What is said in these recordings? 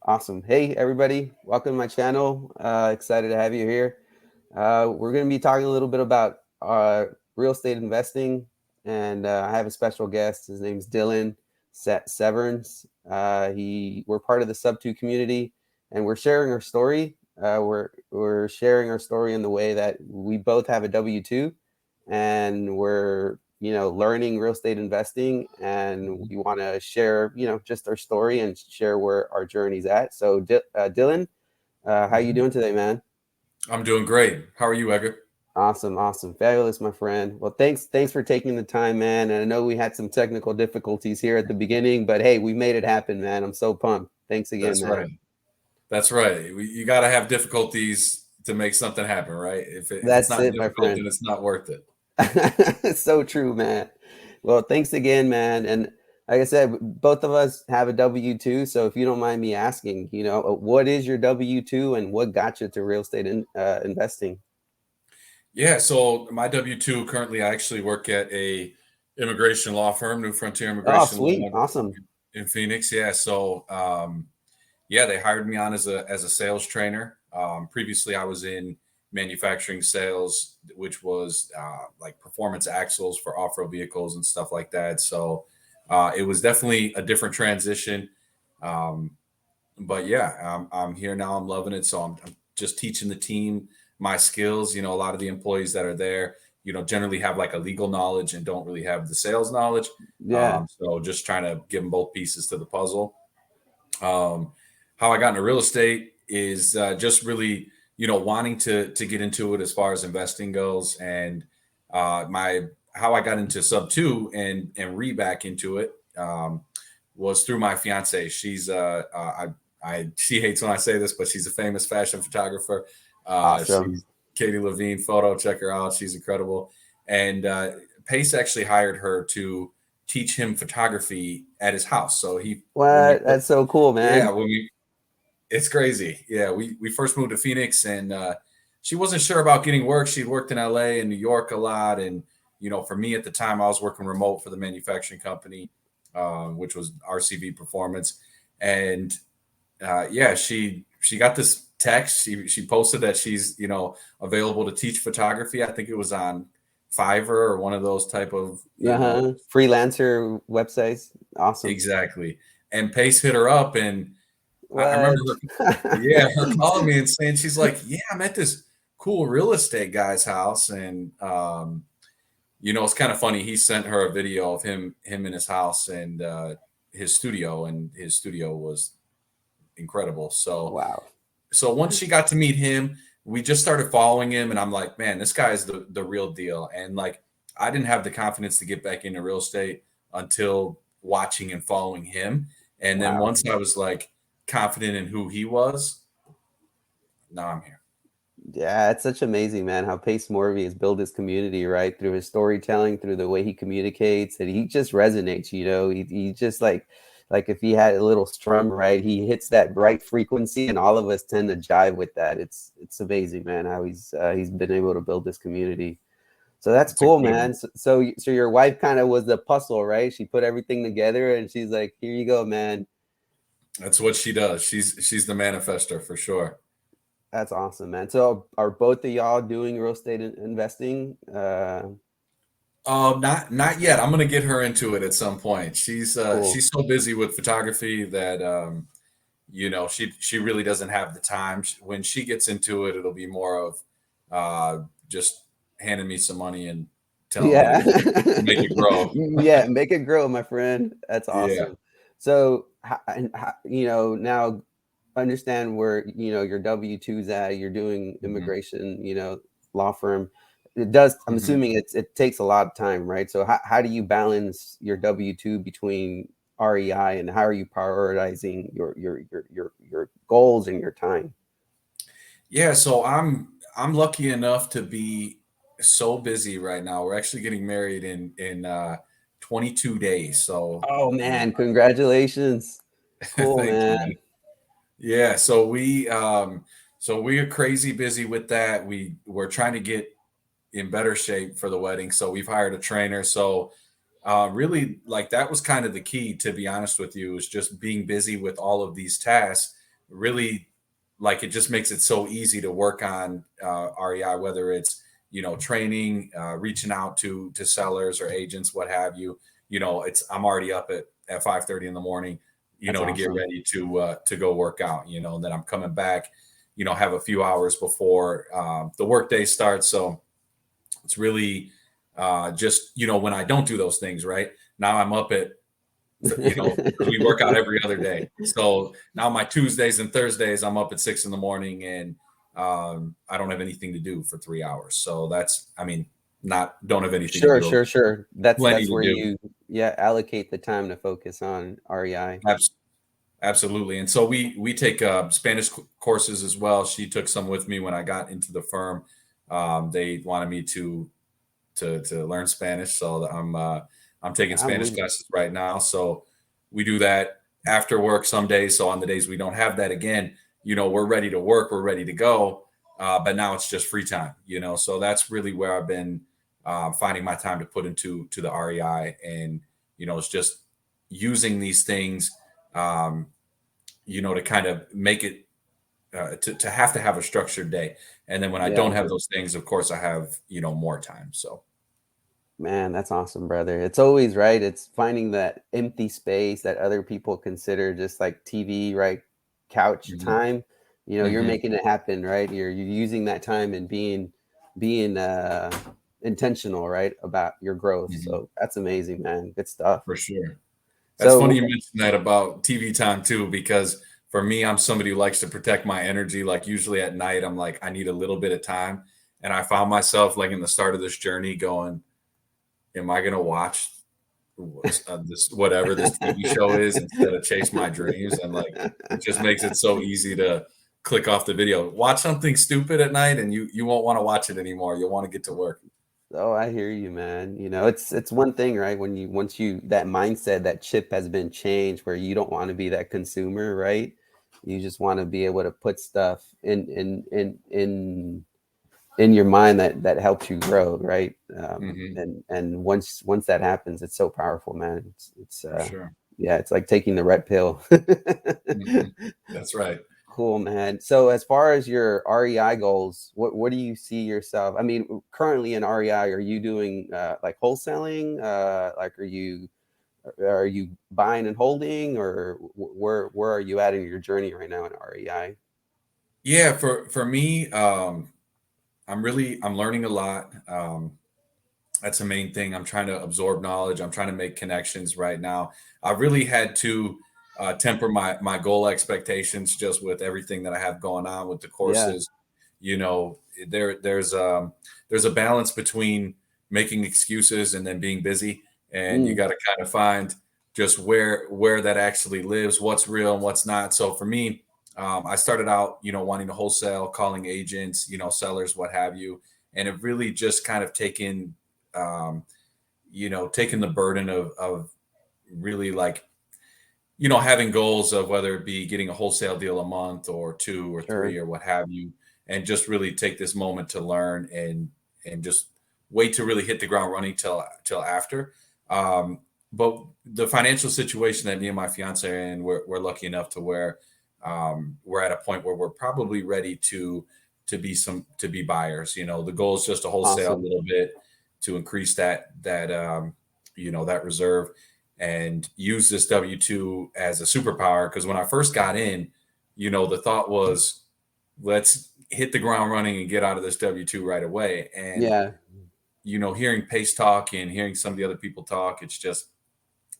Awesome. Hey, everybody. Welcome to my channel. Excited to have you here. We're going to be talking a little bit about real estate investing, and I have a special guest. His name's Dillon Severns. We're part of the SubTo community, and we're sharing our story. We're sharing our story in the way that we both have a W-2, and we're learning real estate investing, and we want to share just our story and share where our journey's at. So Dillon, how you doing today, man? I'm doing great. How are you, Edgar? Awesome, fabulous, my friend. Well, thanks for taking the time, man. And I know we had some technical difficulties here at the beginning, but hey, we made it happen, man. I'm so pumped. Thanks again, That's man. right. That's right. You got to have difficulties to make something happen, right? If it's That's not it, my difficult, then friend. it's not worth it. So true, man. Well, thanks again, man. And like I said, both of us have a W-2. So if you don't mind me asking, what is your W-2 and what got you to real estate investing? Yeah. So my W-2 currently, I actually work at a immigration law firm, New Frontier Oh, Immigration sweet. Law Awesome. in Phoenix. Yeah. So yeah, they hired me on as a sales trainer. Previously, I was in manufacturing sales, which was like performance axles for off-road vehicles and stuff like that. So it was definitely a different transition. Um, but yeah, I'm here now. I'm loving it. So I'm just teaching the team my skills. A lot of the employees that are there, generally have like a legal knowledge and don't really have the sales knowledge. Yeah. So just trying to give them both pieces to the puzzle. Um, how I got into real estate is just really, wanting to get into it as far as investing goes, and my how I got into Sub2 and back into it was through my fiance. She's she hates when I say this, but she's a famous fashion photographer. Awesome. She's Katie Levine photo. Check her out. She's incredible. And Pace actually hired her to teach him photography at his house. So when we What? That's so cool, yeah, man. it's crazy. Yeah, we first moved to Phoenix, and she wasn't sure about getting work. She'd worked in LA and New York a lot, and for me at the time, I was working remote for the manufacturing company, which was RCV Performance, and yeah, she got this text. She posted that she's available to teach photography. I think it was on Fiverr or one of those type of Uh-huh. Freelancer websites. Awesome. exactly. And Pace hit her up, and I remember What? her, yeah, her calling me and saying she's like, "Yeah, I'm at this cool real estate guy's house," and it's kind of funny. He sent her a video of him in his house and his studio was incredible. Wow. So once she got to meet him, we just started following him, and I'm like, man, this guy is the real deal. And like, I didn't have the confidence to get back into real estate until watching and following him. And then Wow. once I was like confident in who he was, now I'm here. Yeah, it's such amazing, man, how Pace Morby has built his community, right? Through his storytelling, through the way he communicates, and he just resonates, he just like if he had a little strum, right? He hits that right frequency and all of us tend to jive with that. It's amazing, man, how he's been able to build this community. So that's It's cool, incredible. man. So your wife kind of was the puzzle, right? She put everything together and she's like, "Here you go, man." That's what she does. She's the manifester for sure. That's awesome, man. So are both of y'all doing real estate investing? Not yet. I'm gonna get her into it at some point. Cool. She's so busy with photography that she really doesn't have the time. When she gets into it, it'll be more of just handing me some money and telling me to Yeah. make it grow. Yeah, make it grow, my friend. That's Yeah. awesome. So, now understand where, your W-2's at, you're doing hmm immigration, law firm. It does, I'm hmm assuming it takes a lot of time, right? So how do you balance your W-2 between REI and how are you prioritizing your goals and your time? Yeah. So I'm lucky enough to be so busy right now. We're actually getting married in 22 days. So Oh man, congratulations. Cool, thank you, man. man. Yeah, so we are crazy busy with that. We're trying to get in better shape for the wedding, so we've hired a trainer. So really, like that was kind of the key, to be honest with you, is just being busy with all of these tasks really, like, it just makes it so easy to work on REI, whether it's, training, reaching out to sellers or agents, what have you. I'm already up at 5:30 in the morning, That's to get awesome. ready to go work out, and then I'm coming back, have a few hours before the workday starts. So it's really just, when I don't do those things, right now I'm up at, because we work out every other day. So now my Tuesdays and Thursdays, I'm up at 6 in the morning, and I don't have anything to do for 3 hours. So don't have anything to Sure, do. sure, sure. That's Plenty that's to where do. you, yeah, allocate the time to focus on REI. Absolutely. And so we take Spanish courses as well. She took some with me when I got into the firm. They wanted me to learn Spanish, so I'm taking I'm Spanish with you. classes right now. So we do that after work some days. So on the days we don't have that, again, we're ready to work, we're ready to go. But now it's just free time. So that's really where I've been finding my time to put to the REI, and it's just using these things, um, to kind of make it to have a structured day. And then when I don't Yeah. have those things, of course, I have more time. So. Man, that's awesome, brother. It's always right. It's finding that empty space that other people consider just like TV, right? Couch Mhm. time. You're Mhm. making it happen, right? You're using that time and being intentional, right, about your growth. Mhm. So that's amazing, man. Good stuff. For sure. That's funny So you mentioned that about TV time too, because for me, I'm somebody who likes to protect my energy. Like, usually at night, I'm like, I need a little bit of time. And I found myself, like, in the start of this journey going, am I going to watch this, whatever this TV show is, instead of chase my dreams? And like, it just makes it so easy to click off the video, watch something stupid at night, and you won't want to watch it anymore. You'll want to get to work. Oh, I hear you, man. It's one thing, right? When you once you that mindset, that chip has been changed where you don't want to be that consumer, right? You just want to be able to put stuff in your mind that helps you grow, right? Hmm. And once that happens, it's so powerful, man. For sure. Yeah, it's like taking the red pill. Hmm. That's right. Cool, man. So as far as your REI goals, what do you see yourself? I mean, currently in REI, are you doing like wholesaling? Like, are you buying and holding, or where are you at in your journey right now in REI? Yeah, for me, I'm learning a lot. That's the main thing. I'm trying to absorb knowledge. I'm trying to make connections right now. I really had to temper my goal expectations, just with everything that I have going on with the Yeah. courses. You know, there's a balance between making excuses and then being busy, and you Mm, got to kind of find just where that actually lives, what's real and what's not. So for me, I started out, wanting to wholesale, calling agents, sellers, what have you, and it really just kind of um, taken the burden of really, like, having goals of whether it be getting a wholesale deal a month or two or three sure. or what have you, and just really take this moment to learn, and just wait to really hit the ground running till after. Um, but the financial situation that me and my fiance are in, we're lucky enough to where we're at a point where we're probably ready to be buyers. The goal is just to wholesale a Awesome. little bit, to increase that reserve, and use this W-2 as a superpower. Because when I first got in, the thought was, let's hit the ground running and get out of this W-2 right away. And, Yeah. hearing Pace talk and hearing some of the other people talk, it's just,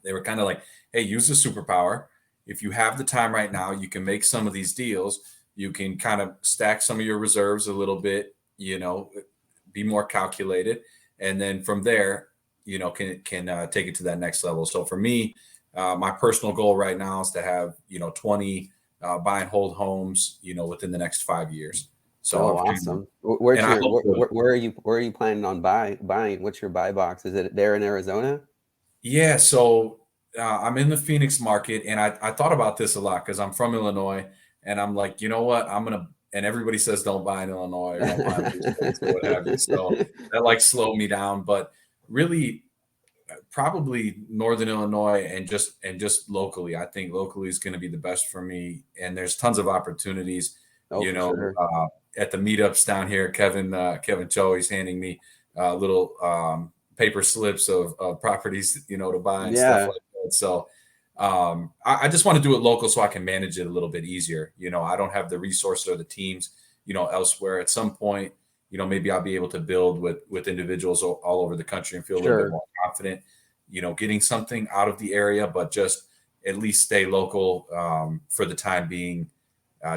they were kind of like, hey, use the superpower. If you have the time right now, you can make some of these deals. You can kind of stack some of your reserves a little bit, be more calculated. And then from there, can take it to that next level. So for me, my personal goal right now is to have, 20 buy and hold homes, within the next 5 years. So Oh, I've kind of, awesome. Where's and I your hope to. where are you planning on buying? What's your buy box? Is it there in Arizona? Yeah, so I'm in the Phoenix market, and I thought about this a lot because I'm from Illinois, and I'm like, you know what, and everybody says don't buy in Illinois or don't buy in blue states or what have you. So that, like, slowed me down. But really, probably Northern Illinois and just locally. I think locally is going to be the best for me, and there's tons of opportunities. Oh, for sure. At the meetups down here, Kevin Cho, he's handing me little paper slips of properties, to buy and stuff Yeah, like that. So I just want to do it local so I can manage it a little bit easier. I don't have the resources or the teams, elsewhere. At some point, maybe I'll be able to build with individuals all over the country and feel a little bit sure. more confident, getting something out of the area, but just at least stay local for the time being,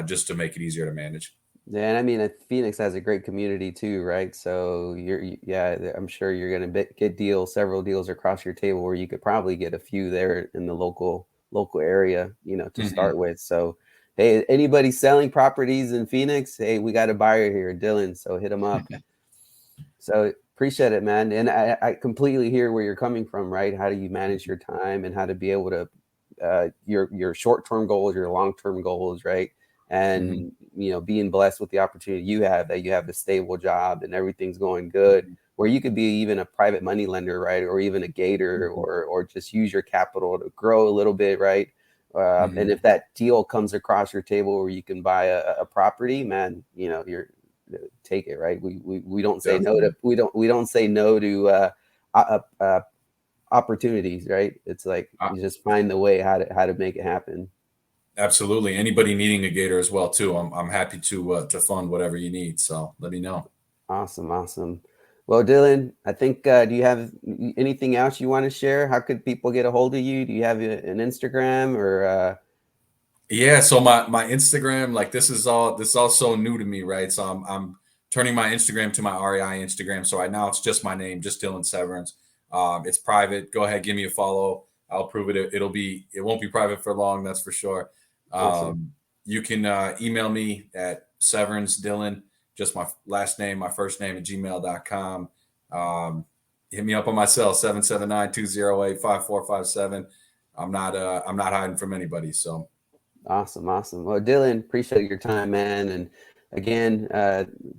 just to make it easier to manage. Yeah, and I mean, Phoenix has a great community too, right? So yeah, I'm sure you're going to get several deals across your table where you could probably get a few there in the local area, to Hmm. start with. So, hey, anybody selling properties in Phoenix? Hey, we got a buyer here, Dillon. So hit him up. So appreciate it, man. And I completely hear where you're coming from, right? How do you manage your time and how to be able to your short-term goals, your long-term goals, right? Hmm. And being blessed with the opportunity you have, that you have a stable job and everything's going good, where you could be even a private money lender, right? Or even a gator, Hmm. or just use your capital to grow a little bit, right? And Hmm. if that deal comes across your table where you can buy a property, man, you're take it, right? We don't say no to Definitely. we don't say no to opportunities, right? It's like you just find the way how to make it happen. Absolutely. Anybody needing a gator as well too. I'm happy to fund whatever you need. So let me know. Awesome, awesome. Well, Dillon, I think do you have anything else you want to share? How could people get a hold of you? Do you have an Instagram or Yeah. So my Instagram, like this is all so new to me, right? So I'm turning my Instagram to my REI Instagram. So right now it's just my name, just Dillon Severns. It's private. Go ahead, give me a follow. I'll prove it. It won't be private for long, that's for sure. awesome? You can email me at Severns Dillon, just my last name, my first name at gmail.com. Hit me up on my cell, 779-208-5457. I'm not hiding from anybody. So Awesome, awesome. Well, Dillon, appreciate your time, man. And again,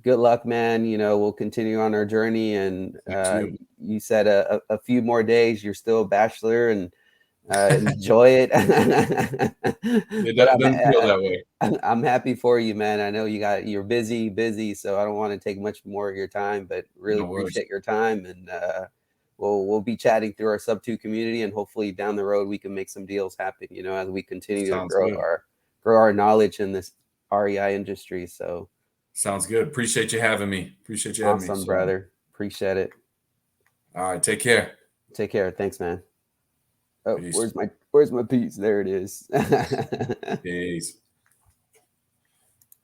good luck, man. We'll continue on our journey. And thank you. you said a few more days. You're still a bachelor, and enjoy it. But It doesn't feel that way. I'm happy for you, man. I know you're busy, busy, so I don't want to take much more of your time. But really No worries. appreciate your time, and we'll be chatting through our SubTo community, and hopefully down the road we can make some deals happen. As we continue to Sounds good. grow our knowledge in this REI industry. So Sounds good. Appreciate you having me. Appreciate you having me. awesome, So, brother. Appreciate it. all right. Take care. Take care. Thanks, man. Oh, Peace. where's my piece? There it is. Peace.